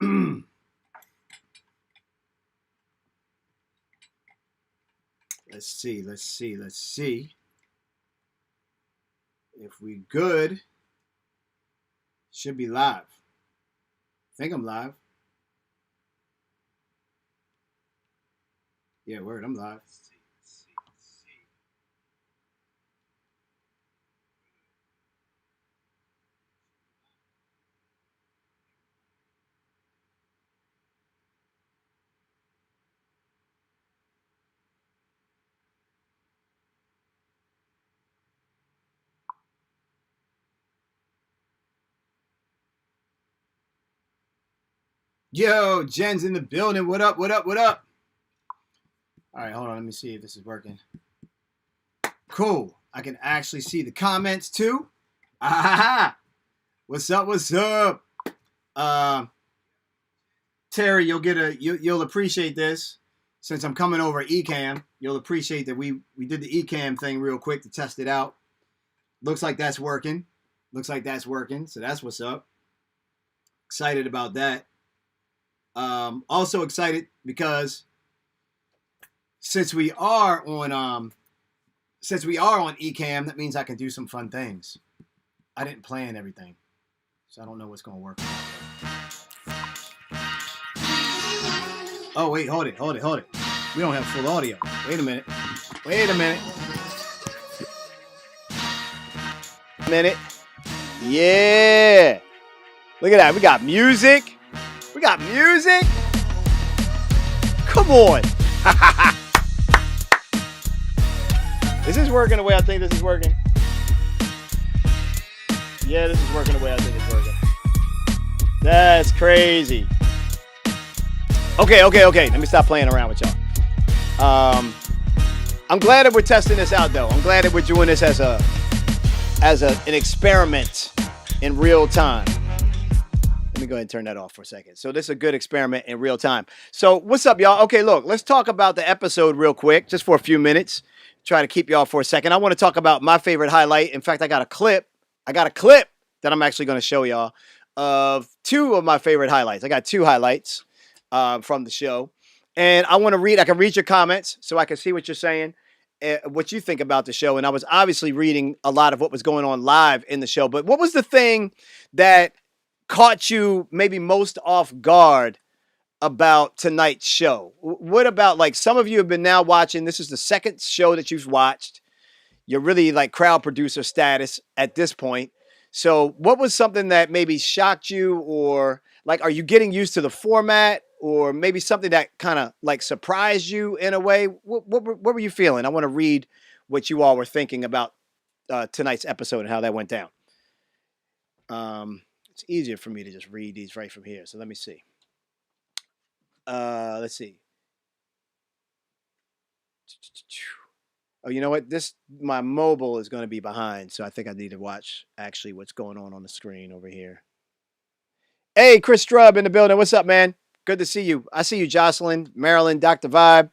Let's see. Let's see. Let's see. If we good, should be live. I think I'm live. Yeah, word, I'm live. Yo, Jen's in the building. What up? What up? What up? All right, hold on. Let me see if this is working. Cool. I can actually see the comments too. Ah, what's up? What's up? Terry, you'll appreciate this since I'm coming over Ecamm. You'll appreciate that we did the Ecamm thing real quick to test it out. Looks like that's working. So that's what's up. Excited about that. Also excited because since we are on Ecamm, that means I can do some fun things. I didn't plan everything, so I don't know what's gonna work. Oh wait, hold it. We don't have full audio. Wait a minute. Yeah. Look at that. We got music. Come on. Is this working the way I think this is working? Yeah, this is working the way I think it's working. That's crazy. Okay. Let me stop playing around with y'all. I'm glad that we're testing this out, though. I'm glad that we're doing this as an experiment in real time. Let me go ahead and turn that off for a second. So this is a good experiment in real time. So what's up, y'all? Okay, look, let's talk about the episode real quick, just for a few minutes. Try to keep y'all for a second. I want to talk about my favorite highlight. In fact, I got a clip that I'm actually going to show y'all of two of my favorite highlights. I got two highlights from the show. And I can read your comments so I can see what you're saying, what you think about the show. And I was obviously reading a lot of what was going on live in the show. But what was the thing that caught you maybe most off guard about tonight's show? What about, like, some of you have been now watching, this is the second show that you've watched. You're really like crowd producer status at this point. So what was something that maybe shocked you, or like, are you getting used to the format, or maybe something that kind of like surprised you in a way? What were you feeling? I want to read what you all were thinking about tonight's episode and how that went down. It's easier for me to just read these right from here. So let me see. Let's see. Oh, you know what? My mobile is going to be behind, so I think I need to watch actually what's going on the screen over here. Hey, Chris Strub in the building. What's up, man? Good to see you. I see you, Jocelyn, Marilyn, Dr. Vibe,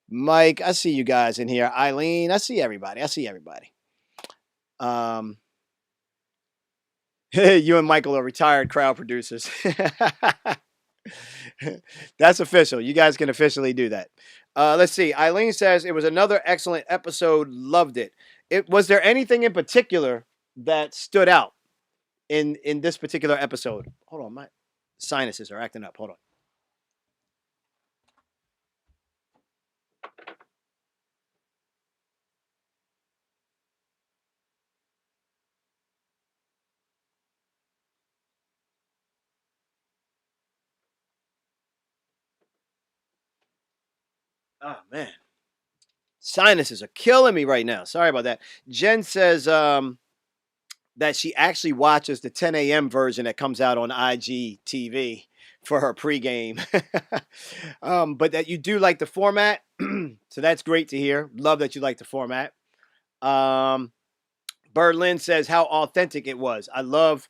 Mike. I see you guys in here. Eileen. I see everybody. You and Michael are retired crowd producers. That's official. You guys can officially do that. Let's see. Eileen says it was another excellent episode. Loved it. Was there anything in particular that stood out in this particular episode? Hold on, my sinuses are acting up. Hold on. Oh man, sinuses are killing me right now. Sorry about that. Jen says that she actually watches the 10 a.m. version that comes out on IGTV for her pregame. But that you do like the format. So that's great to hear. Love that you like the format. Berlin says how authentic it was. I love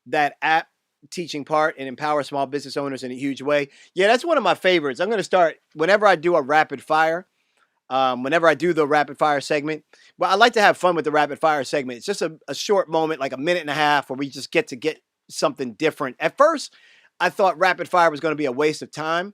that app teaching part and empower small business owners in a huge way. Yeah, that's one of my favorites. I'm going to start whenever I do a rapid fire. Whenever I do the rapid fire segment, well, I like to have fun with the rapid fire segment. It's just a short moment, like a minute and a half, where we just get something different. At first, I thought rapid fire was going to be a waste of time,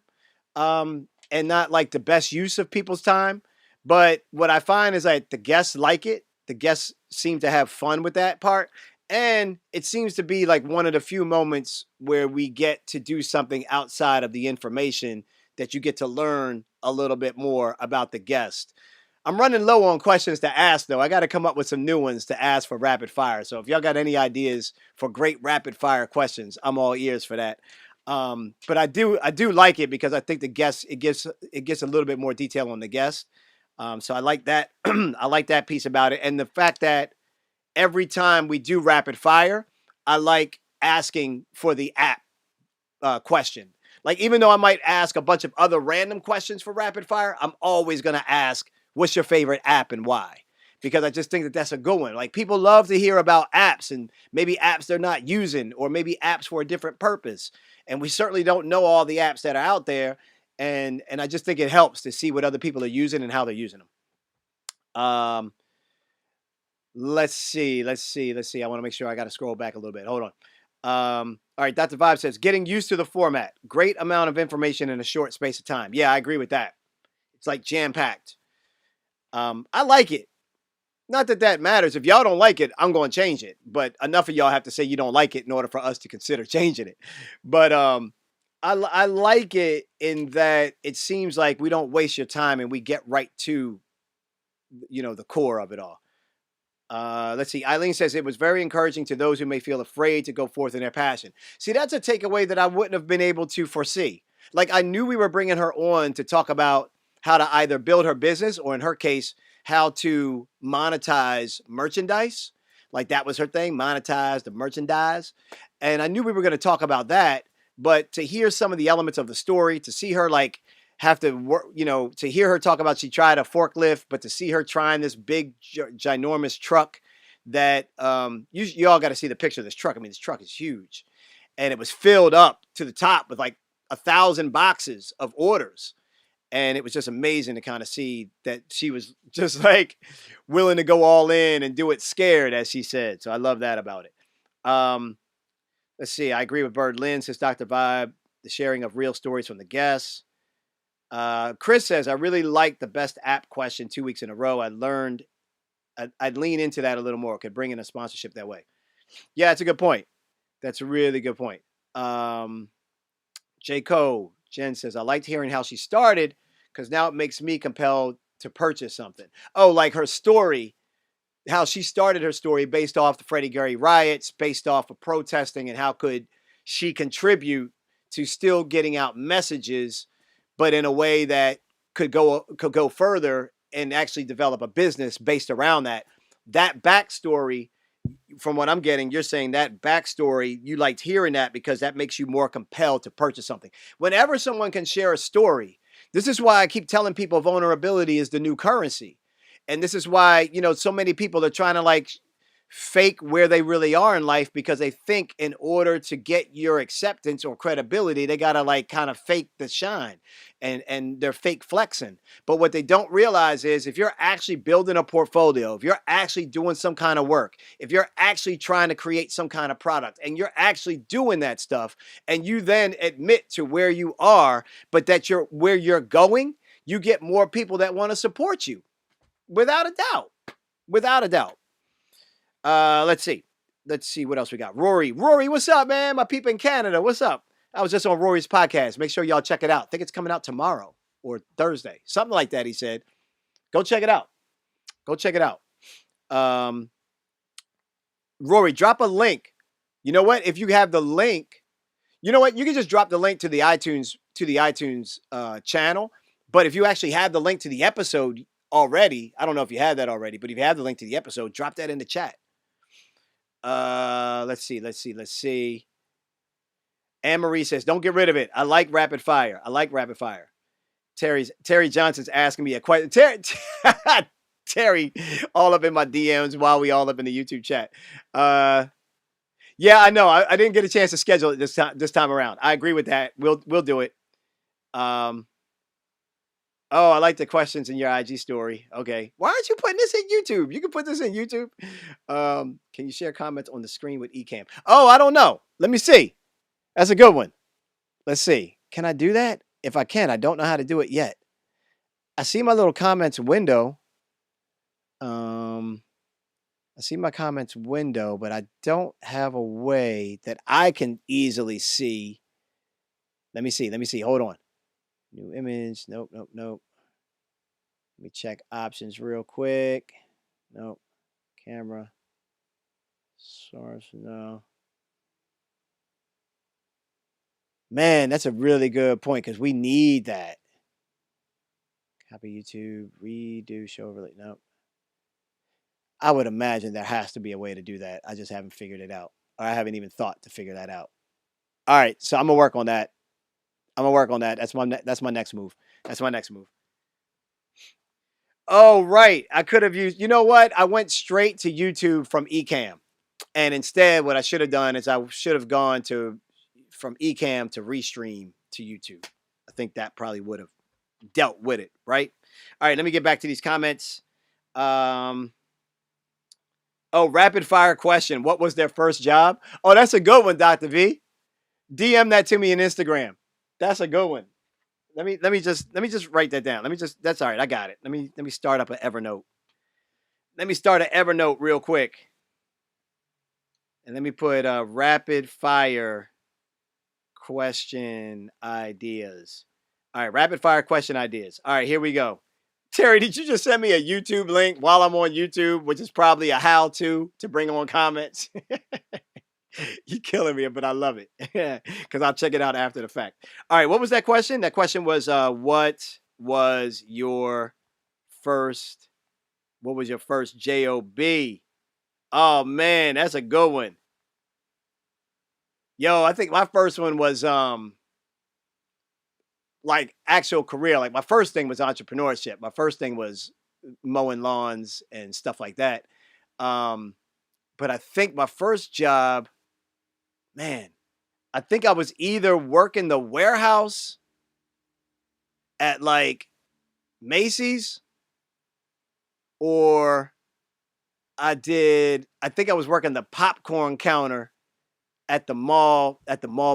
and not like the best use of people's time. But what I find is that the guests like it. The guests seem to have fun with that part. And it seems to be like one of the few moments where we get to do something outside of the information that you get to learn a little bit more about the guest. I'm running low on questions to ask, though. I got to come up with some new ones to ask for rapid fire. So if y'all got any ideas for great rapid fire questions, I'm all ears for that. But I do like it because I think the guest it gets a little bit more detail on the guest. So I like that. I like that piece about it, and the fact that every time we do rapid fire, I like asking for the app question. Like, even though I might ask a bunch of other random questions for rapid fire, I'm always going to ask, what's your favorite app and why? Because I just think that that's a good one. Like, people love to hear about apps and maybe apps they're not using or maybe apps for a different purpose. And we certainly don't know all the apps that are out there. And I just think it helps to see what other people are using and how they're using them. Let's see. I want to make sure I got to scroll back a little bit. Hold on. All right. Dr. Vibe says, getting used to the format. Great amount of information in a short space of time. Yeah, I agree with that. It's like jam packed. I like it. Not that that matters. If y'all don't like it, I'm going to change it. But enough of y'all have to say you don't like it in order for us to consider changing it. But I like it in that it seems like we don't waste your time and we get right to the core of it all. Let's see. Eileen says it was very encouraging to those who may feel afraid to go forth in their passion. See, that's a takeaway that I wouldn't have been able to foresee. Like, I knew we were bringing her on to talk about how to either build her business or, in her case, how to monetize merchandise. Like, that was her thing, monetize the merchandise. And I knew we were going to talk about that. But to hear some of the elements of the story, to see her like have to work, to hear her talk about she tried a forklift, but to see her trying this big, ginormous truck that you all got to see the picture of this truck. I mean, this truck is huge, and it was filled up to the top with like 1,000 boxes of orders. And it was just amazing to kind of see that she was just like willing to go all in and do it scared, as she said. So I love that about it. Let's see. I agree with Bird Lynn, says Dr. Vibe, the sharing of real stories from the guests. Chris says, I really like the best app question 2 weeks in a row. I learned I'd lean into that a little more. Could bring in a sponsorship that way. Yeah, that's a good point. That's a really good point. J. Cole, Jen says, I liked hearing how she started because now it makes me compelled to purchase something. Oh, like her story, how she started her story based off the Freddie Gary riots, based off of protesting, and how could she contribute to still getting out messages, but in a way that could go further and actually develop a business based around that. That backstory, from what I'm getting, you're saying that backstory, you liked hearing that because that makes you more compelled to purchase something. Whenever someone can share a story, this is why I keep telling people vulnerability is the new currency. And this is why, so many people are trying to like fake where they really are in life because they think in order to get your acceptance or credibility, they got to like kind of fake the shine and they're fake flexing. But what they don't realize is if you're actually building a portfolio, if you're actually doing some kind of work, if you're actually trying to create some kind of product and you're actually doing that stuff and you then admit to where you are, but that you're where you're going, you get more people that want to support you without a doubt, without a doubt. Let's see what else we got. Rory, what's up, man? My people in Canada, what's up? I was just on Rory's podcast. Make sure y'all check it out. I think it's coming out tomorrow or Thursday, something like that. He said, go check it out. Rory, drop a link. You know what? If you have the link, you know what? You can just drop the link to the iTunes channel. But if you actually have the link to the episode already, I don't know if you have that already, but if you have the link to the episode, drop that in the chat. Let's see. Anne-Marie says, don't get rid of it. I like rapid fire. Terry Johnson's asking me a question. Terry, all up in my DMs while we all up in the YouTube chat. Yeah, I know. I didn't get a chance to schedule it this time around. I agree with that. We'll do it. Oh, I like the questions in your IG story. Okay. Why aren't you putting this in YouTube? You can put this in YouTube. Can you share comments on the screen with Ecamm? Oh, I don't know. Let me see. That's a good one. Let's see. Can I do that? If I can, I don't know how to do it yet. I see my little comments window. Um, I see my comments window, but I don't have a way that I can easily see. Let me see. Let me see. Hold on. New image. Nope, nope, nope. Let me check options real quick. Nope. Camera. Source. No. Man, that's a really good point because we need that. Copy YouTube. Redo show overlay. Nope. I would imagine there has to be a way to do that. I just haven't figured it out. Or I haven't even thought to figure that out. All right, so I'm gonna work on that. I'm gonna work on that. That's my next move. That's my next move. Oh right, I could have used. You know what? I went straight to YouTube from Ecamm, and instead, what I should have done is I should have gone to from Ecamm to Restream to YouTube. I think that probably would have dealt with it, right? All right, let me get back to these comments. Oh, rapid fire question. What was their first job? Oh, that's a good one, Dr. V. DM that to me in Instagram. That's a good one. Let me just write that down. That's all right. I got it. Let me start up an Evernote. Let me start an Evernote real quick. And let me put rapid fire question ideas. All right, rapid fire question ideas. All right, here we go. Terry, did you just send me a YouTube link while I'm on YouTube, which is probably a how-to to bring on comments? You're killing me, but I love it because I'll check it out after the fact. All right, what was that question? That question was, what was your first? What was your first job? Oh man, that's a good one. Yo, I think my first one was like actual career. Like my first thing was entrepreneurship. My first thing was mowing lawns and stuff like that. Um, but I think my first job, man, I think I was either working the warehouse at like Macy's or I think I was working the popcorn counter at the mall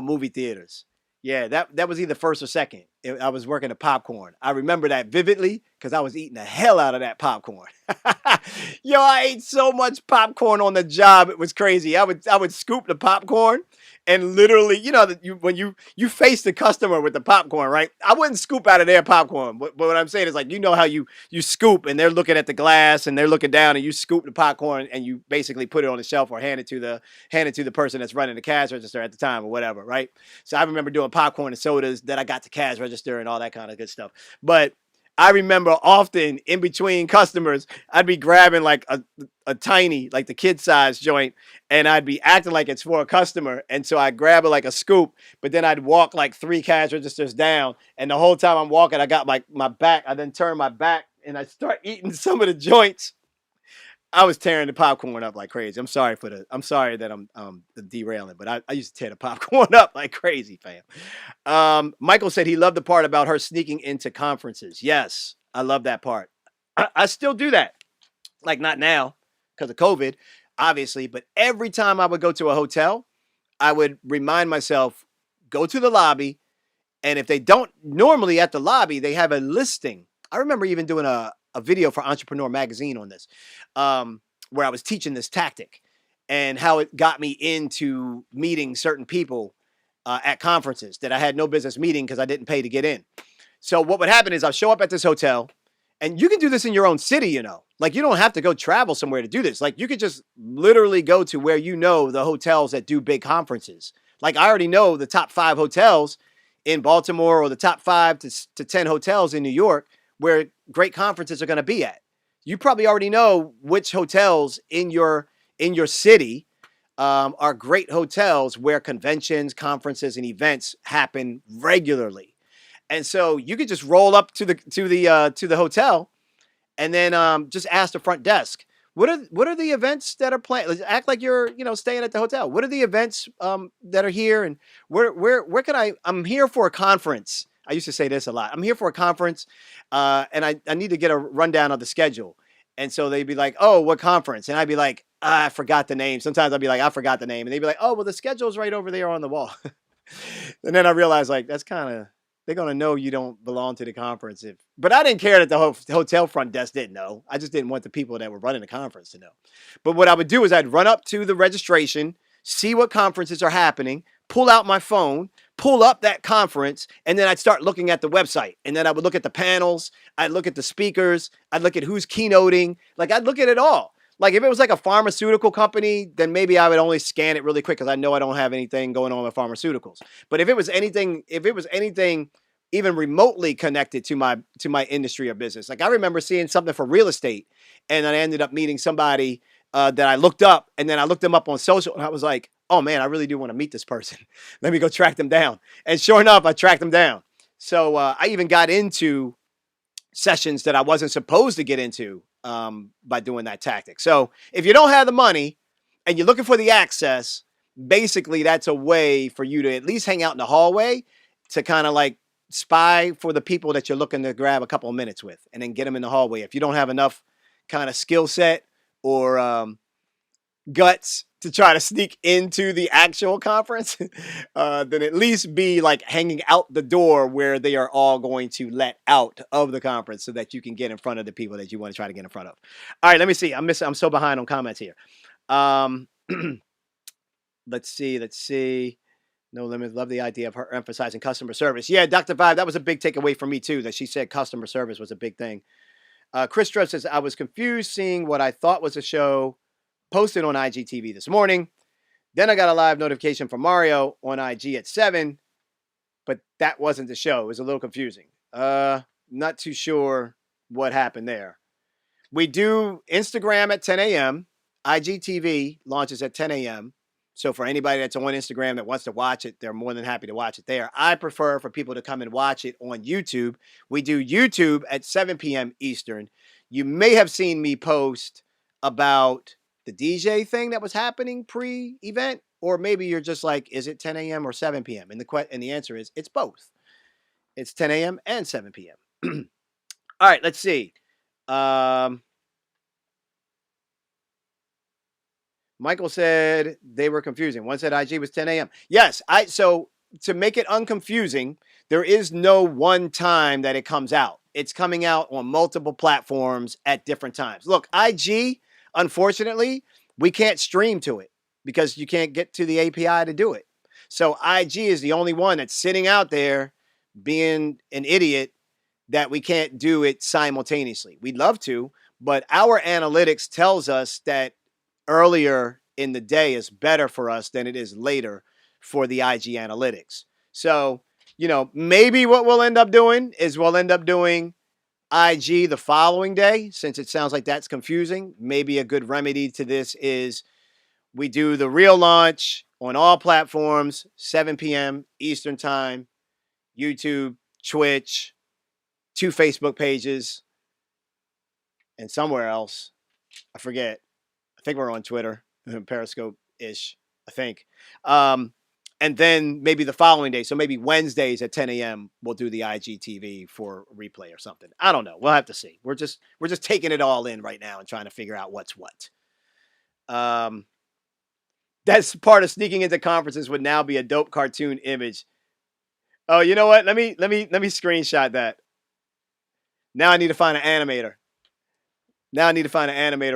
movie theaters. Yeah, that was either first or second. I was working the popcorn. I remember that vividly because I was eating the hell out of that popcorn. Yo, I ate so much popcorn on the job, it was crazy. I would scoop the popcorn and literally, you know, that when you face the customer with the popcorn, right? I wouldn't scoop out of their popcorn, but what I'm saying is like you know how you scoop and they're looking at the glass and they're looking down and you scoop the popcorn and you basically put it on the shelf or hand it to the person that's running the cash register at the time or whatever, right? So I remember doing popcorn and sodas that I got to cash register and all that kind of good stuff. But I remember often in between customers, I'd be grabbing like a tiny, like the kid size joint, and I'd be acting like it's for a customer. And so I'd grab it like a scoop, but then I'd walk like 3 cash registers down. And the whole time I'm walking, I got my back. I then turn my back and I start eating some of the joints. I was tearing the popcorn up like crazy. I'm sorry that I'm derailing, but I used to tear the popcorn up like crazy, fam. Michael said he loved the part about her sneaking into conferences. Yes, I love that part. I still do that. Like not now because of COVID, obviously, but every time I would go to a hotel, I would remind myself, go to the lobby. And if they don't normally at the lobby, they have a listing. I remember even doing a video for Entrepreneur Magazine on this, where I was teaching this tactic and how it got me into meeting certain people at conferences that I had no business meeting because I didn't pay to get in. So what would happen is I'll show up at this hotel, and you can do this in your own city, you know. Like you don't have to go travel somewhere to do this. Like you could just literally go to where you know the hotels that do big conferences. Like I already know the top 5 hotels in Baltimore or the top 5 to 10 hotels in New York where great conferences are going to be at. You probably already know which hotels in your city are great hotels where conventions, conferences, and events happen regularly. And so you could just roll up to the hotel and then just ask the front desk. What are the events that are planned? Act like you're staying at the hotel. What are the events that are here, and where can I? I'm here for a conference. I used to say this a lot. I'm here for a conference, and I need to get a rundown of the schedule. And so they'd be like, "Oh, what conference?" And I'd be like, "I forgot the name." Sometimes I'd be like, "I forgot the name," and they'd be like, "Oh, well, the schedule's right over there on the wall." And then I realized like that's kind of they're gonna know you don't belong to the conference. But I didn't care that the hotel front desk didn't know. I just didn't want the people that were running the conference to know. But what I would do is I'd run up to the registration, see what conferences are happening, pull out my phone, pull up that conference, and then I'd start looking at the website. And then I would look at the panels, I'd look at the speakers, I'd look at who's keynoting. Like I'd look at it all. Like if it was like a pharmaceutical company, then maybe I would only scan it really quick because I know I don't have anything going on with pharmaceuticals. But if it was anything even remotely connected to my industry or business, like I remember seeing something for real estate, and then I ended up meeting somebody that I looked up, and then I looked them up on social, and I was like, oh man, I really do want to meet this person. Let me go track them down. And sure enough, I tracked them down. So I even got into sessions that I wasn't supposed to get into by doing that tactic. So if you don't have the money and you're looking for the access, basically that's a way for you to at least hang out in the hallway to kind of like spy for the people that you're looking to grab a couple of minutes with and then get them in the hallway. If you don't have enough kind of skill set or guts to try to sneak into the actual conference, then at least be like hanging out the door where they are all going to let out of the conference so that you can get in front of the people that you want to try to get in front of. All right, let me see. I'm so behind on comments here. Let's see. No limits. Love the idea of her emphasizing customer service. Yeah, Dr. Vibe, that was a big takeaway for me too, that she said customer service was a big thing. Chris Stress says, I was confused seeing what I thought was a show posted on IGTV this morning. Then I got a live notification from Mario on IG at 7, but that wasn't the show. It was a little confusing. Not too sure what happened there. We do Instagram at 10 a.m. IGTV launches at 10 a.m. So for anybody that's on Instagram that wants to watch it, they're more than happy to watch it there. I prefer for people to come and watch it on YouTube. We do YouTube at 7 p.m. Eastern. You may have seen me post about the DJ thing that was happening pre-event, or maybe you're just like, is it 10 a.m. or 7 p.m.? And the answer is it's both. It's 10 a.m. and 7 p.m. All right, let's see. Michael said they were confusing. One said IG was 10 a.m. Yes, so to make it unconfusing, there is no one time that it comes out. It's coming out on multiple platforms at different times. Look, IG, unfortunately, we can't stream to it because you can't get to the API to do it. So IG is the only one that's sitting out there being an idiot that we can't do it simultaneously. We'd love to, but our analytics tells us that earlier in the day is better for us than it is later for the IG analytics. So, maybe what we'll end up doing is we'll end up doing IG the following day, since it sounds like that's confusing. Maybe a good remedy to this is we do the real launch on all platforms, 7 p.m. Eastern time, YouTube, Twitch, 2 Facebook pages, and somewhere else. I forget. I think we're on Twitter, Periscope-ish, I think. And then maybe the following day, so maybe Wednesdays at 10 a.m., we'll do the IGTV for replay or something. I don't know. We'll have to see. We're just taking it all in right now and trying to figure out what's what. That's part of sneaking into conferences would now be a dope cartoon image. Oh, you know what? Let me screenshot that. Now I need to find an animator.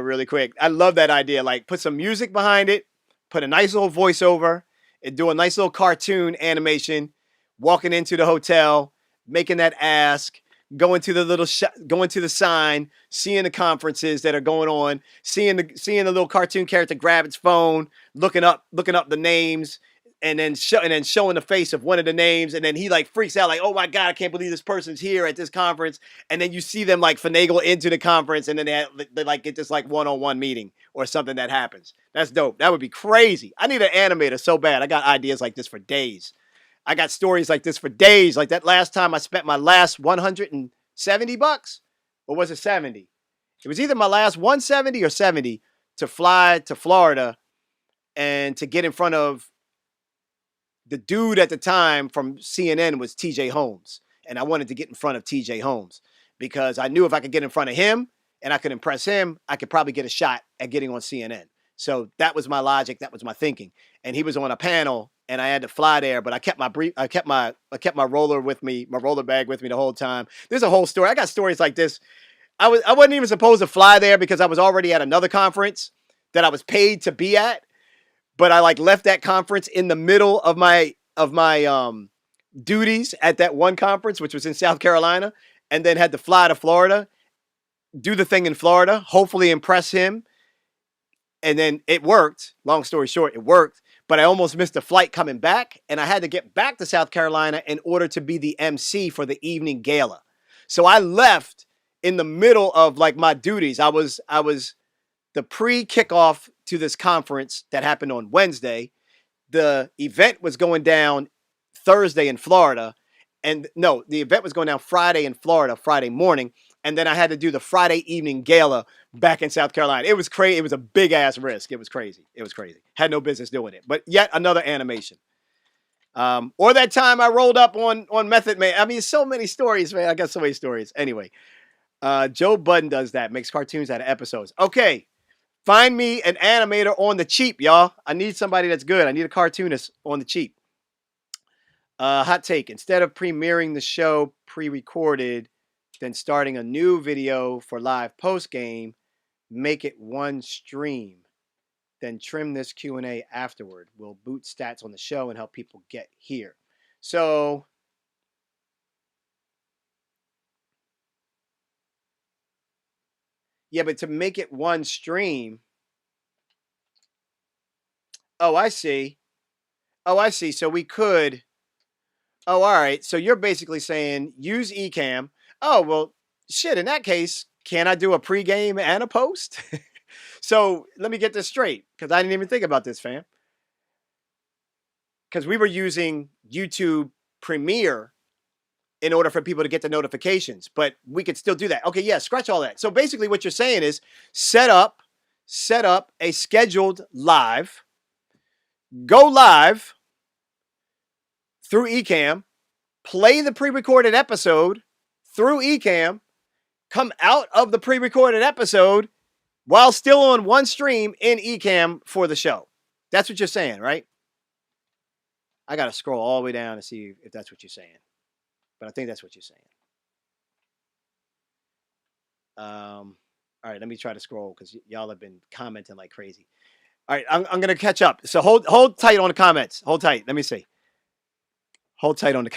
Really quick. I love that idea. Like, put some music behind it, put a nice little voiceover, and do a nice little cartoon animation, walking into the hotel, making that ask, going to the sign, seeing the conferences that are going on, seeing the little cartoon character grab its phone, looking up the names, and then showing the face of one of the names, and then he like freaks out like, oh my God, I can't believe this person's here at this conference. And then you see them like finagle into the conference, and then they like get this like one-on-one meeting or something that happens. That's dope. That would be crazy. I need an animator so bad. I got ideas like this for days. I got stories like this for days. Like that last time I spent my last $170, or was it 70? It was either my last 170 or 70 to fly to Florida and to get in front of the dude at the time from CNN was TJ Holmes. And I wanted to get in front of TJ Holmes because I knew if I could get in front of him and I could impress him, I could probably get a shot at getting on CNN. So that was my logic. That was my thinking. And he was on a panel, and I had to fly there. But I kept my I kept my roller with me, my roller bag with me the whole time. There's a whole story. I got stories like this. I wasn't even supposed to fly there because I was already at another conference that I was paid to be at. But I like left that conference in the middle of my duties at that one conference, which was in South Carolina, and then had to fly to Florida, do the thing in Florida, hopefully impress him. And then it worked. Long story short, it worked. But I almost missed a flight coming back, and I had to get back to South Carolina in order to be the MC for the evening gala. So I left in the middle of like my duties. I was the pre-kickoff to this conference that happened on Wednesday. The event was going down Thursday in Florida. And no, the event was going down Friday in Florida, Friday morning. And then I had to do the Friday evening gala back in South Carolina. It was crazy. It was a big ass risk. It was crazy. It was crazy. Had no business doing it. But yet another animation. Or that time I rolled up on Method Man. I mean, so many stories, man. I got so many stories. Anyway, Joe Budden does that. Makes cartoons out of episodes. Okay. Find me an animator on the cheap, y'all. I need somebody that's good. I need a cartoonist on the cheap. Hot take. Instead of premiering the show pre-recorded, then starting a new video for live post-game, make it one stream. Then trim this Q&A afterward. We'll boot stats on the show and help people get here. So, yeah, but to make it one stream. Oh, I see. Oh, I see. So we could. Oh, all right. So you're basically saying use Ecamm. Oh, well, shit. In that case, can I do a pregame and a post? So let me get this straight because I didn't even think about this, fam. Because we were using YouTube Premiere in order for people to get the notifications, but we could still do that. Okay, yeah, scratch all that. So basically, what you're saying is set up a scheduled live, go live through Ecamm, play the pre-recorded episode through Ecamm, come out of the pre-recorded episode while still on one stream in Ecamm for the show. That's what you're saying, right? I got to scroll all the way down to see if that's what you're saying. But I think that's what you're saying. All right, let me try to scroll because y'all have been commenting like crazy. All right, I'm going to catch up. So hold tight on the comments. Hold tight. Let me see. Hold tight on the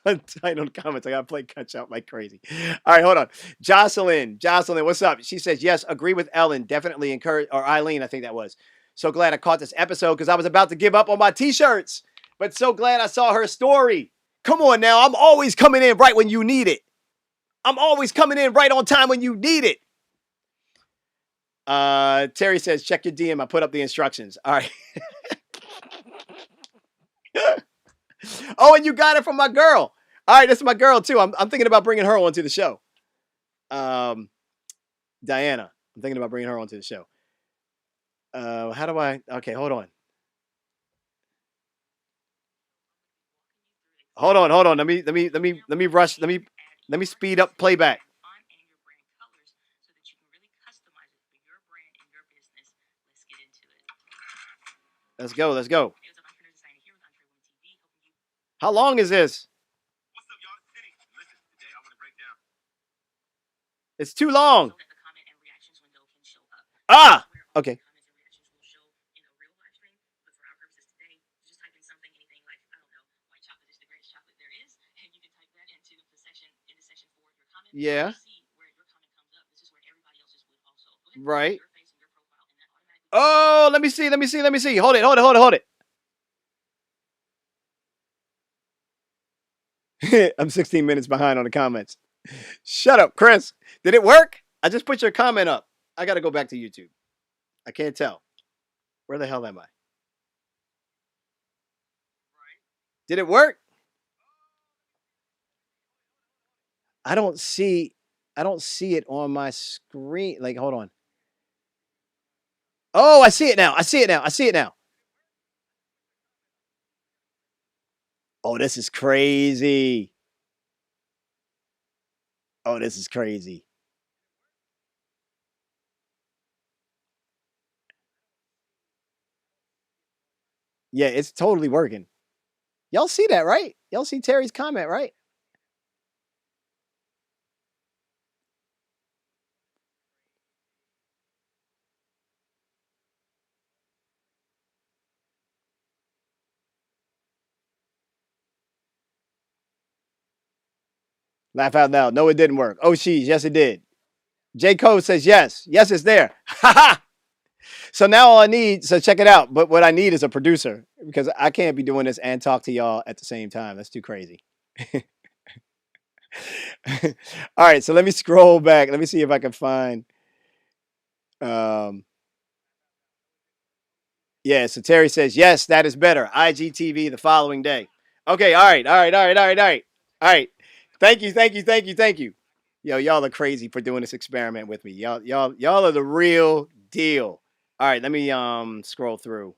tight on the comments. I got to play catch up like crazy. All right, hold on. Jocelyn, what's up? She says, yes, agree with Ellen. Definitely encourage, or Eileen, I think that was. So glad I caught this episode because I was about to give up on my t-shirts, but so glad I saw her story. Come on now. I'm always coming in right when you need it. I'm always coming in right on time when you need it. Terry says, check your DM. I put up the instructions. All right. Oh, and you got it from my girl. All right, this is my girl too. I'm thinking about bringing her onto the show. Diana. I'm thinking about bringing her onto the show. How do I? Okay, hold on. Hold on. Let me rush. Let me speed up playback. Let's go. How long is this? It's too long. Ah, okay. Yeah. Right. Oh, let me see. Hold it. I'm 16 minutes behind on the comments. Shut up, Chris. Did it work? I just put your comment up. I got to go back to YouTube. I can't tell. Where the hell am I? Did it work? I don't see it on my screen. Like, hold on. Oh, I see it now. Oh, this is crazy. Yeah, it's totally working. Y'all see that, right? Y'all see Terry's comment, right? Laugh out loud. No, it didn't work. Oh, she's yes, it did. J. Code says yes. Yes, it's there. Ha ha. So now all I need, so check it out. But what I need is a producer because I can't be doing this and talk to y'all at the same time. That's too crazy. All right, so let me scroll back. Let me see if I can find. Um, yeah, so Terry says yes, that is better. IGTV the following day. Okay, all right, all right, all right, all right, all right, all right. Thank you, thank you, thank you, thank you. Yo, y'all are crazy for doing this experiment with me. Y'all are the real deal. All right, let me scroll through.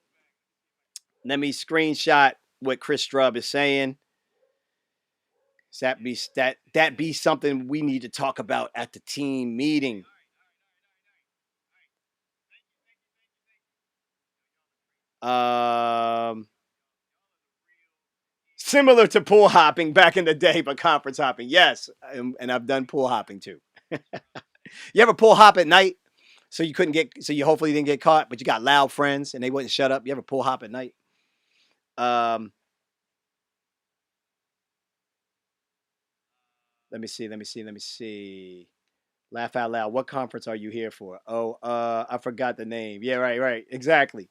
Let me screenshot what Chris Strub is saying. That be something we need to talk about at the team meeting. Um, Similar to pool hopping back in the day, but conference hopping. Yes, and I've done pool hopping too. You ever pool hop at night? So you couldn't get, so you hopefully didn't get caught, but you got loud friends and they wouldn't shut up. You ever pool hop at night? Um, Let me see. Let me see. Let me see. Laugh out loud. What conference are you here for? Oh, I forgot the name. Yeah, right, right. Exactly.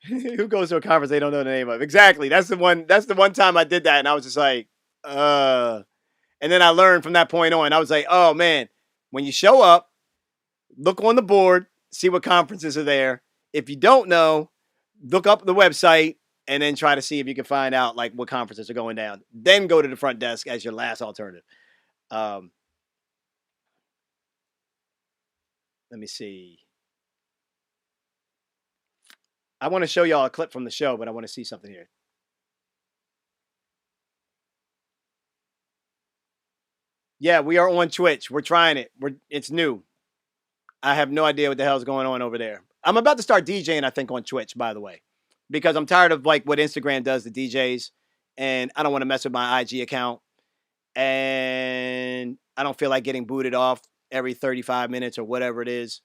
Who goes to a conference they don't know the name of? Exactly. That's the one. That's the one time I did that, and I was just like, And then I learned from that point on. I was like, oh man, when you show up, look on the board, see what conferences are there. If you don't know, look up the website and then try to see if you can find out like what conferences are going down. Then go to the front desk as your last alternative. Um, Let me see. I want to show y'all a clip from the show, but I want to see something here. Yeah, we are on Twitch. We're trying it. It's new. I have no idea what the hell's going on over there. I'm about to start DJing, I think, on Twitch, by the way, because I'm tired of like what Instagram does to DJs, and I don't want to mess with my IG account, and I don't feel like getting booted off every 35 minutes or whatever it is.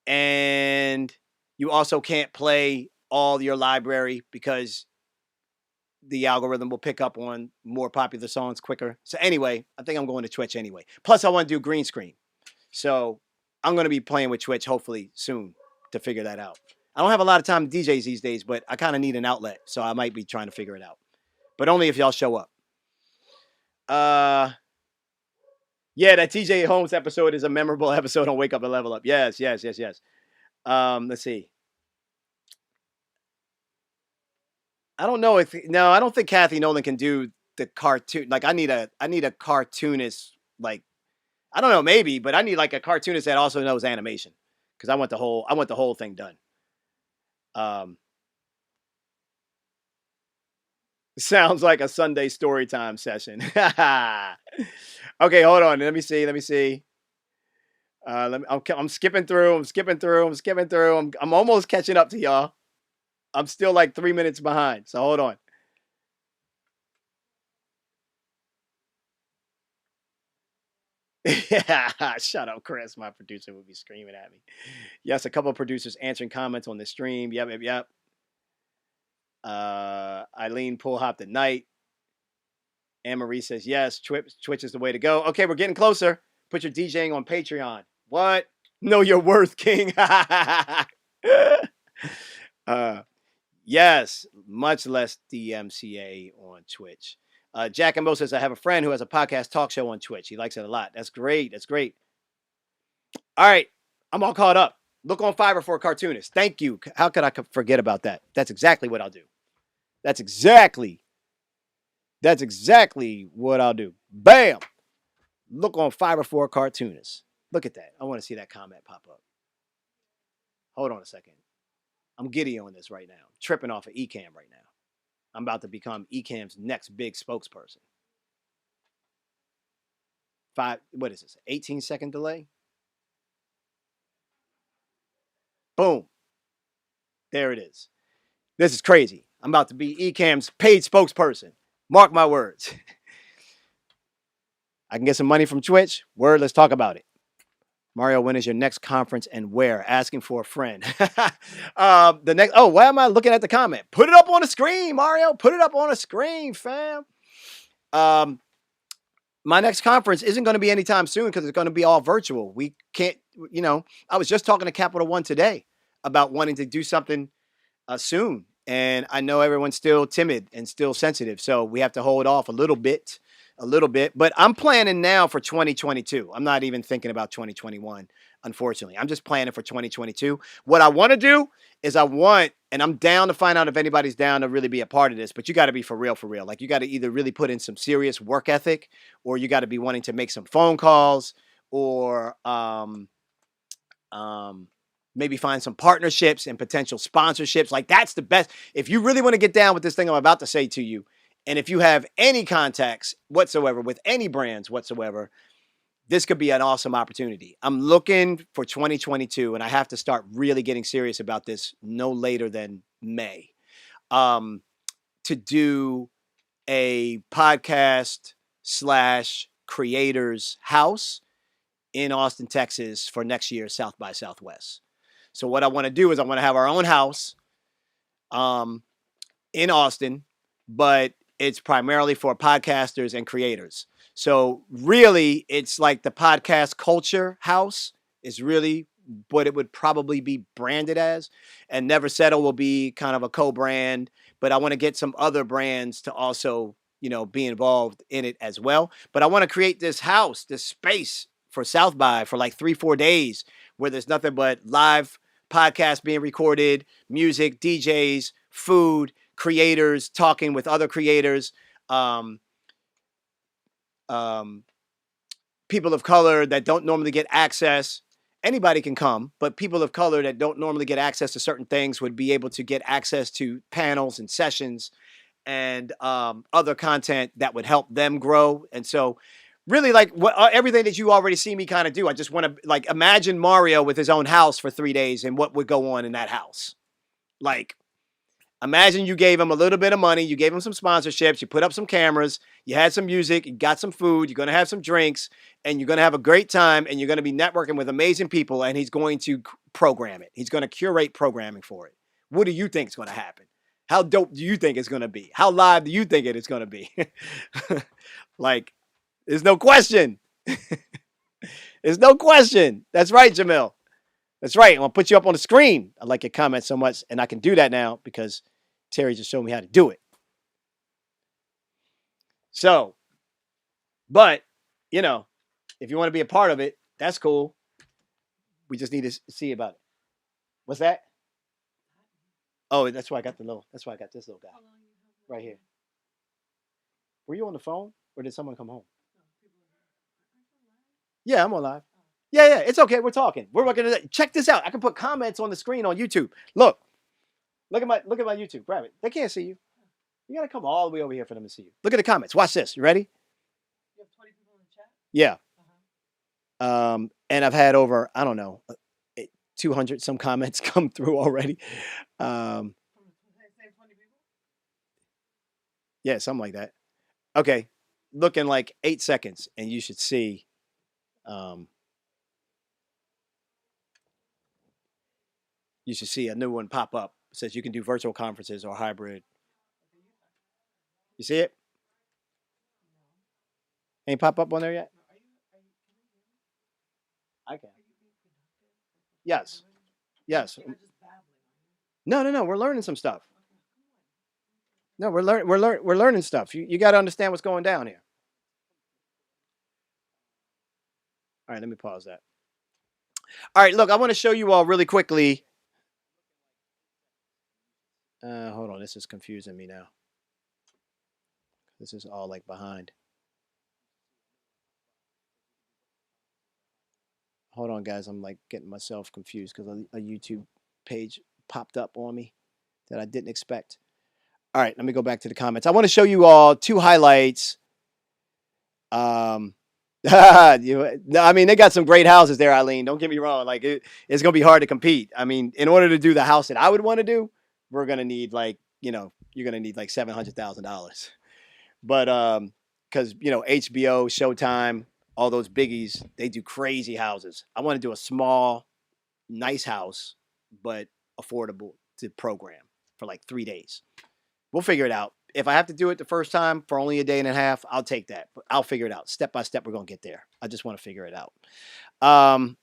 And you also can't play all your library because the algorithm will pick up on more popular songs quicker. So anyway, I think I'm going to Twitch anyway. Plus, I want to do green screen. So I'm going to be playing with Twitch hopefully soon to figure that out. I don't have a lot of time DJs these days, but I kind of need an outlet. So I might be trying to figure it out. But only if y'all show up. Yeah, that TJ Holmes episode is a memorable episode on Wake Up and Level Up. Yes, yes, yes, yes. Let's see. I don't know if no, I don't think Kathy Nolan can do the cartoon. Like I need a cartoonist like I don't know, maybe, but I need like a cartoonist that also knows animation because I want the whole thing done. Um, Sounds like a Sunday story time session. Okay, hold on. Let me see. Let me see. I'm skipping through. I'm skipping through. I'm skipping through. I'm almost catching up to y'all. I'm still like 3 minutes behind. So hold on. Yeah, shut up, Chris. My producer would be screaming at me. Yes, a couple of producers answering comments on the stream. Yep, yep, yep. Eileen pull hopped at night. Anne Marie says yes. Twitch is the way to go. Okay, we're getting closer. Put your DJing on Patreon. What? Know your worth, King. uh, yes, much less DMCA on Twitch. Jack and Mo says I have a friend who has a podcast talk show on Twitch. He likes it a lot. That's great. That's great. All right, I'm all caught up. Look on Fiverr for a cartoonist. Thank you. How could I forget about that? That's exactly what I'll do. That's exactly what I'll do. Bam. Look on Fiverr for a cartoonist. Look at that. I want to see that comment pop up. Hold on a second. I'm giddy on this right now. I'm tripping off of Ecamm right now. I'm about to become Ecamm's next big spokesperson. What is this? 18-second delay? Boom. There it is. This is crazy. I'm about to be Ecamm's paid spokesperson. Mark my words. I can get some money from Twitch. Word, let's talk about it. Mario, when is your next conference and where? Asking for a friend. The next. Oh, why am I looking at the comment? Put it up on the screen, Mario. Put it up on the screen, fam. My next conference isn't going to be anytime soon because it's going to be all virtual. We can't. I was just talking to Capital One today about wanting to do something soon, and I know everyone's still timid and still sensitive, so we have to hold off a little bit. But I'm planning now for 2022. I'm not even thinking about 2021, unfortunately. I'm just planning for 2022. What I want to do is and I'm down to find out if anybody's down to really be a part of this, but you got to be for real. Like you got to either really put in some serious work ethic, or you got to be wanting to make some phone calls, or maybe find some partnerships and potential sponsorships. Like that's the best. If you really want to get down with this thing I'm about to say to you, and if you have any contacts whatsoever with any brands whatsoever, this could be an awesome opportunity. I'm looking for 2022, and I have to start really getting serious about this no later than May, to do a podcast / creators house in Austin, Texas for next year's South by Southwest. So what I want to do is I want to have our own house in Austin, but it's primarily for podcasters and creators. So really, it's like the podcast culture house is really what it would probably be branded as. And Never Settle will be kind of a co-brand, but I want to get some other brands to also, be involved in it as well. But I want to create this house, this space for South by for like 3-4 days where there's nothing but live podcasts being recorded, music, DJs, food, creators talking with other creators, people of color that don't normally get access. Anybody can come, but people of color that don't normally get access to certain things would be able to get access to panels and sessions and other content that would help them grow. And so really like everything that you already see me kind of do. I just want to like imagine Mario with his own house for 3 days and what would go on in that house. Like, imagine you gave him a little bit of money, you gave him some sponsorships, you put up some cameras, you had some music, you got some food, you're going to have some drinks, and you're going to have a great time, and you're going to be networking with amazing people, and he's going to program it. He's going to curate programming for it. What do you think is going to happen? How dope do you think it's going to be? How live do you think it is going to be? Like, there's no question. There's no question. That's right, Jamil. That's right. I'm going to put you up on the screen. I like your comments so much, and I can do that now because Terry just showed me how to do it. So, but, if you want to be a part of it, that's cool. We just need to see about it. What's that? Oh, that's why I got that's why I got this little guy right here. Were you on the phone or did someone come home? Yeah, I'm on live. Yeah, it's okay. We're talking. We're working it. Check this out. I can put comments on the screen on YouTube. Look at my YouTube. Grab it. They can't see you. You gotta come all the way over here for them to see you. Look at the comments. Watch this. You ready? You have 20 people in the chat? Yeah. And I've had over 200 some comments come through already. From the same 20 people? Yeah, something like that. Okay, looking like 8 seconds, and you should see. You should see a new one pop up. It says you can do virtual conferences or hybrid. You see it? Ain't pop up on there yet? I can. Yes. No. We're learning some stuff. No, we're learning stuff. You got to understand what's going down here. All right, let me pause that. All right, look, I want to show you all really quickly. Hold on, this is confusing me now. This is all like behind. Hold on, guys. I'm like getting myself confused because a YouTube page popped up on me that I didn't expect. All right, let me go back to the comments. I want to show you all 2 highlights. I mean, they got some great houses there, Eileen. Don't get me wrong. Like it's going to be hard to compete. I mean, in order to do the house that I would want to do, we're going to need like, you're gonna need like $700,000. But because HBO, Showtime, all those biggies, they do crazy houses. I want to do a small, nice house, but affordable to program for like 3 days. We'll figure it out. If I have to do it the first time for only a day and a half, I'll take that. But I'll figure it out. Step by step, we're going to get there. I just want to figure it out. All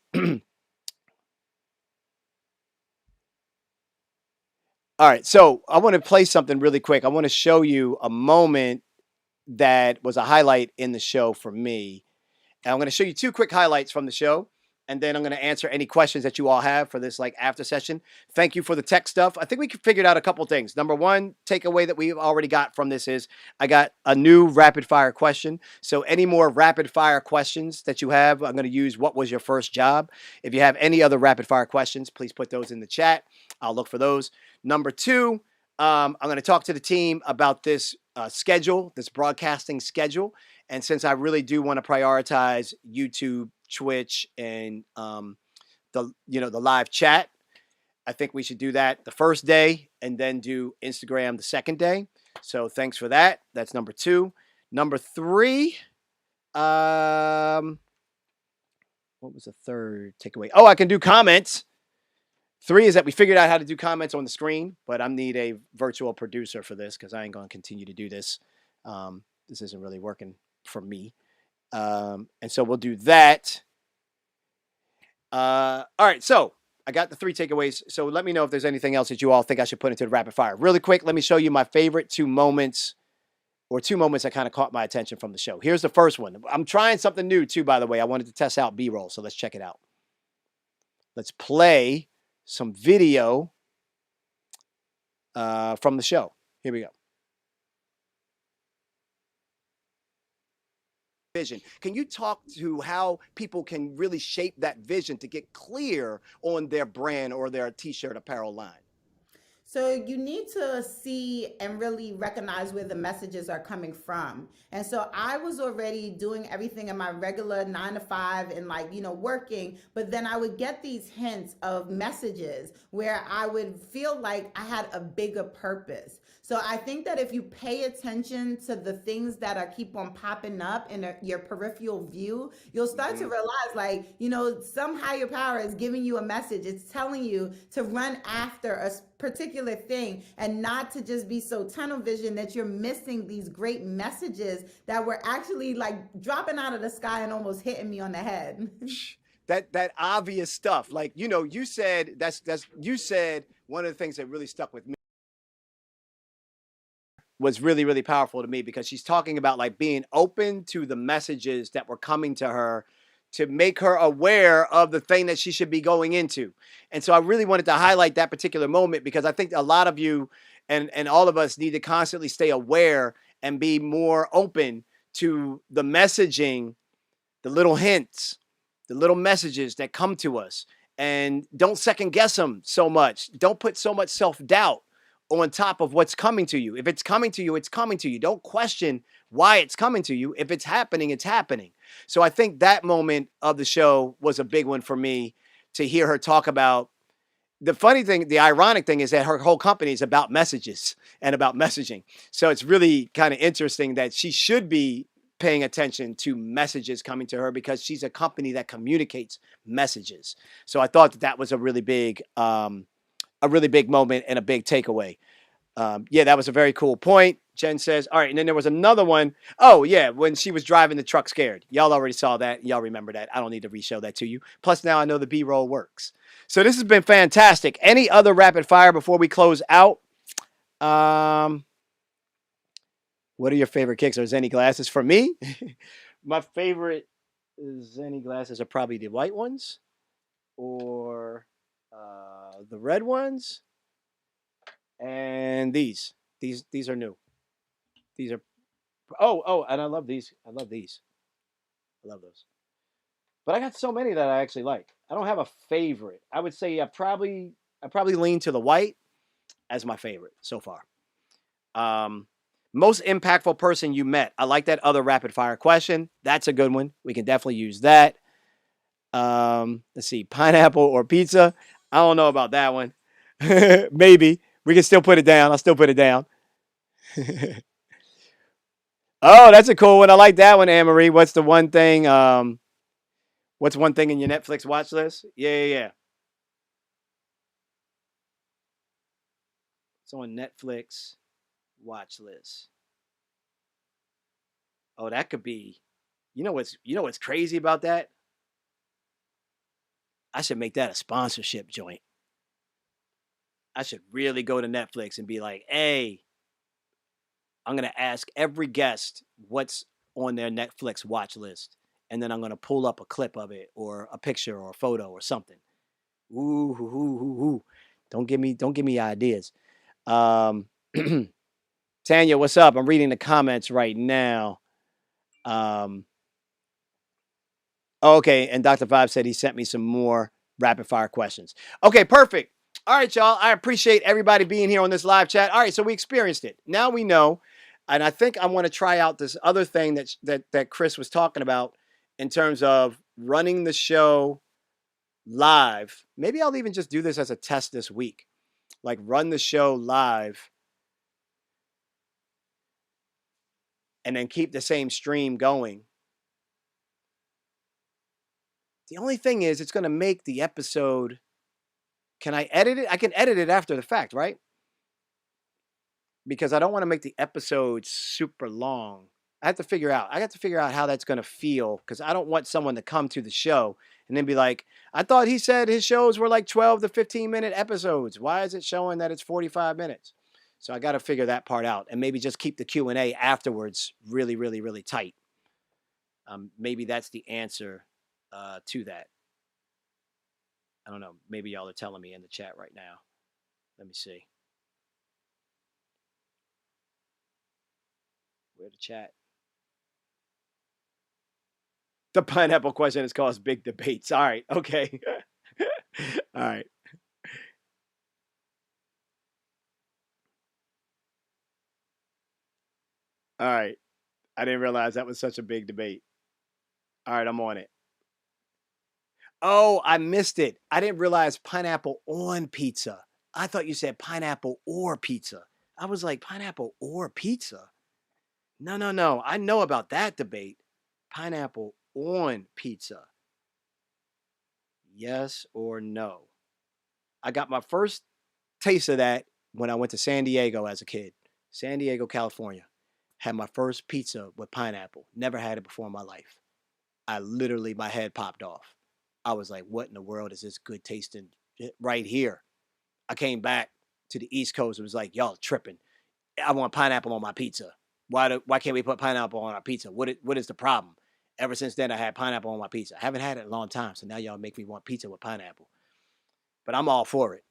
right. So I want to play something really quick. I want to show you a moment that was a highlight in the show for me. And I'm going to show you 2 quick highlights from the show. And then I'm going to answer any questions that you all have for this like after session. Thank you for the tech stuff. I think we figured out a couple things. Number one, takeaway that we've already got from this is I got a new rapid fire question. So any more rapid fire questions that you have, I'm going to use what was your first job. If you have any other rapid fire questions, please put those in the chat. I'll look for those. Number 2, I'm going to talk to the team about this schedule, this broadcasting schedule. And since I really do want to prioritize YouTube, Twitch, and the live chat, I think we should do that the first day and then do Instagram the second day. So thanks for that. That's number 2. Number 3, what was the third takeaway? Oh, I can do comments. 3 is that we figured out how to do comments on the screen, but I need a virtual producer for this because I ain't going to continue to do this. This isn't really working for me. And so we'll do that. All right. So I got the 3 takeaways. So let me know if there's anything else that you all think I should put into the rapid fire. Really quick, let me show you my favorite 2 moments or 2 moments that kind of caught my attention from the show. Here's the first one. I'm trying something new too, by the way. I wanted to test out B-roll. So let's check it out. Let's play some video from the show. Here we go. Vision. Can you talk to how people can really shape that vision to get clear on their brand or their t-shirt apparel line? So you need to see and really recognize where the messages are coming from. And so I was already doing everything in my regular 9 to 5 and working, but then I would get these hints of messages where I would feel like I had a bigger purpose. So I think that if you pay attention to the things that are keep on popping up in your peripheral view, you'll start to realize some higher power is giving you a message. It's telling you to run after a particular thing and not to just be so tunnel vision that you're missing these great messages that were actually like dropping out of the sky and almost hitting me on the head. That obvious stuff. Like, you said you said one of the things that really stuck with me was really, really powerful to me because she's talking about like being open to the messages that were coming to her to make her aware of the thing that she should be going into. And so I really wanted to highlight that particular moment because I think a lot of you and all of us need to constantly stay aware and be more open to the messaging, the little hints, the little messages that come to us. And don't second guess them so much. Don't put so much self-doubt on top of what's coming to you. If it's coming to you, it's coming to you. Don't question why it's coming to you. If it's happening, it's happening. So I think that moment of the show was a big one for me to hear her talk about. The funny thing, the ironic thing is that her whole company is about messages and about messaging. So it's really kind of interesting that she should be paying attention to messages coming to her because she's a company that communicates messages. So I thought that was a really big moment and a big takeaway. That was a very cool point. Jen says, all right. And then there was another one. Oh, yeah. When she was driving the truck scared. Y'all already saw that. Y'all remember that. I don't need to re-show that to you. Plus, now I know the B-roll works. So this has been fantastic. Any other rapid fire before we close out? What are your favorite kicks or Zenny glasses? For me, my favorite Zenny glasses are probably the white ones or the red ones. And these are new. These are, and I love these. I love these. I love those. But I got so many that I actually like. I don't have a favorite. I would say I probably lean to the white as my favorite so far. Most impactful person you met. I like that other rapid fire question. That's a good one. We can definitely use that. Let's see, pineapple or pizza. I don't know about that one. Maybe. We can still put it down. I'll still put it down. Oh, that's a cool one. I like that one, Anne-Marie. What's the one thing? What's one thing in your Netflix watch list? Yeah. It's on Netflix watch list. Oh, that could be. You know what's crazy about that? I should make that a sponsorship joint. I should really go to Netflix and be like, hey, I'm going to ask every guest what's on their Netflix watch list. And then I'm going to pull up a clip of it or a picture or a photo or something. Ooh. Don't give me ideas. Tanya, what's up? I'm reading the comments right now. Okay. And Dr. Vibe said he sent me some more rapid fire questions. Okay, perfect. All right, y'all. I appreciate everybody being here on this live chat. All right, so we experienced it. Now we know. And I think I want to try out this other thing that Chris was talking about in terms of running the show live. Maybe I'll even just do this as a test this week. Like run the show live and then keep the same stream going. The only thing is it's going to make the episode. Can I edit it? I can edit it after the fact, right? Because I don't want to make the episode super long. I have to figure out how that's going to feel because I don't want someone to come to the show and then be like, I thought he said his shows were like 12 to 15-minute episodes. Why is it showing that it's 45 minutes? So I got to figure that part out and maybe just keep the Q&A afterwards really, really, really tight. Maybe that's the answer to that. I don't know. Maybe y'all are telling me in the chat right now. Let me see. Where the chat? The pineapple question has caused big debates. All right. Okay. All right. All right. I didn't realize that was such a big debate. All right. I'm on it. Oh, I missed it. I didn't realize pineapple on pizza. I thought you said pineapple or pizza. I was like, pineapple or pizza? No. I know about that debate. Pineapple on pizza. Yes or no? I got my first taste of that when I went to San Diego as a kid. San Diego, California. Had my first pizza with pineapple. Never had it before in my life. My head popped off. I was like, what in the world is this good tasting right here? I came back to the East Coast and was like, y'all tripping. I want pineapple on my pizza. Why can't we put pineapple on our pizza? What is the problem? Ever since then, I had pineapple on my pizza. I haven't had it in a long time, so now y'all make me want pizza with pineapple. But I'm all for it.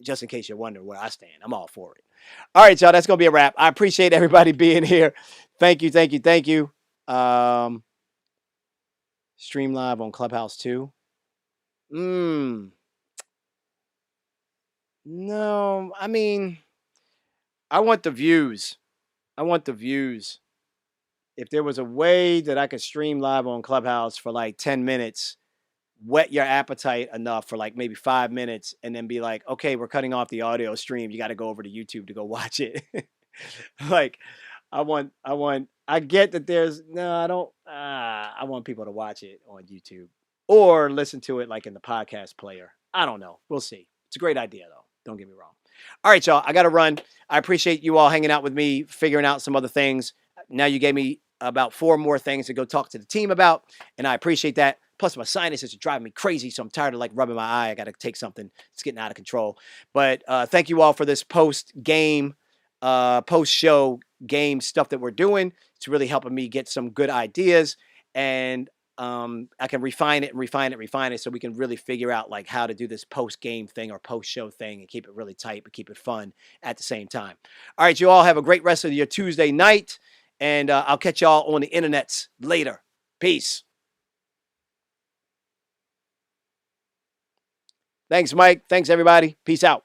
Just in case you're wondering where I stand, I'm all for it. All right, y'all, that's going to be a wrap. I appreciate everybody being here. Thank you. Stream live on Clubhouse too. No, I mean, I want the views. If there was a way that I could stream live on Clubhouse for like 10 minutes, whet your appetite enough for like maybe 5 minutes, and then be like, okay, we're cutting off the audio stream. You got to go over to YouTube to go watch it. Like, I get that I want people to watch it on YouTube or listen to it like in the podcast player. I don't know. We'll see. It's a great idea though. Don't get me wrong. All right, y'all. I got to run. I appreciate you all hanging out with me, figuring out some other things. Now you gave me about 4 more things to go talk to the team about, and I appreciate that. Plus, my sinuses are driving me crazy, so I'm tired of like rubbing my eye. I got to take something. It's getting out of control. But thank you all for this post-game, post-show game stuff that we're doing. It's really helping me get some good ideas, and I can refine it so we can really figure out like how to do this post-game thing or post-show thing and keep it really tight but keep it fun at the same time. All right, you all have a great rest of your Tuesday night, and I'll catch y'all on the internets later. Peace. Thanks, Mike. Thanks, everybody. Peace out.